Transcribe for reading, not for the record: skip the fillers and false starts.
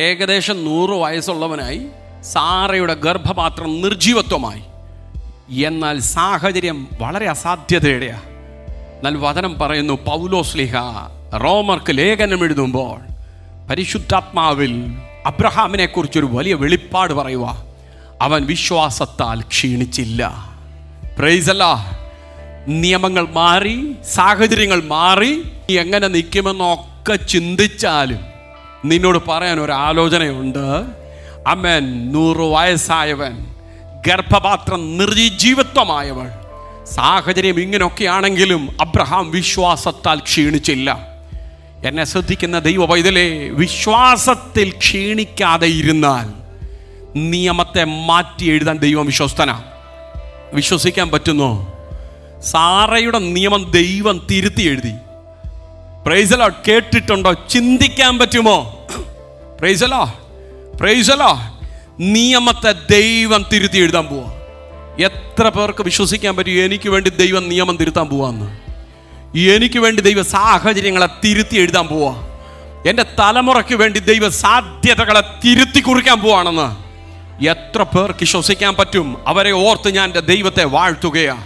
ഏകദേശം 100 വയസ്സുള്ളവനായി. സാറയുടെ ഗർഭപാത്രം നിർജീവത്വമായി. എന്നാൽ സാഹചര്യം വളരെ അസാധ്യതയുടെയാണ്. എന്നാൽ വചനം പറയുന്നു, പൗലോസ്ലീഹ റോമർക്ക് ലേഖനം എഴുതുമ്പോൾ പരിശുദ്ധാത്മാവിൽ അബ്രഹാമിനെ കുറിച്ചൊരു വലിയ വെളിപ്പാട് പറയുക. അവൻ വിശ്വാസത്താൽ ക്ഷീണിച്ചില്ല. പ്രൈസ് അല്ലാഹ്. നിയമങ്ങൾ മാറി, സാഹചര്യങ്ങൾ മാറി, നീ എങ്ങനെ നിൽക്കുമെന്നൊക്കെ ചിന്തിച്ചാലും നിന്നോട് പറയാൻ ഒരു ആലോചനയുണ്ട്. ആമേൻ. 100 വയസ്സായവൻ, ഗർഭപാത്രം നിർജീവത്വമായവൾ, സാഹചര്യം ഇങ്ങനെയൊക്കെയാണെങ്കിലും അബ്രഹാം വിശ്വാസത്താൽ ക്ഷീണിച്ചില്ല. എന്നെ ശ്രദ്ധിക്കുന്ന ദൈവ പൈതലേ, വിശ്വാസത്തിൽ ക്ഷീണിക്കാതെ ഇരുന്നാൽ നിയമത്തെ മാറ്റി എഴുതാൻ ദൈവം വിശ്വസ്തനാണ്. വിശ്വസിക്കാൻ പറ്റുന്നോ? സാറയുടെ നിയമം ദൈവം തിരുത്തി എഴുതി. Praise the Lord. കേട്ടിട്ടുണ്ടോ? ചിന്തിക്കാൻ പറ്റുമോ? Praise the Lord, praise the Lord. നിയമത്തെ ദൈവം തിരുത്തി എഴുതാൻ പോവാ. എത്ര പേർക്ക് വിശ്വസിക്കാൻ പറ്റും എനിക്ക് വേണ്ടി ദൈവം നിയമം തിരുത്താൻ പോവാന്ന്? എനിക്ക് വേണ്ടി ദൈവ സാഹചര്യങ്ങളെ തിരുത്തി എഴുതാൻ പോവാ. എൻ്റെ തലമുറയ്ക്ക് വേണ്ടി ദൈവ സാധ്യതകളെ തിരുത്തി കുറിക്കാൻ പോവാണെന്ന് എത്ര പേർക്ക് വിശ്വസിക്കാൻ പറ്റും? അവരെ ഓർത്ത് ഞാൻ എൻ്റെ ദൈവത്തെ വാഴ്ത്തുകയാണ്.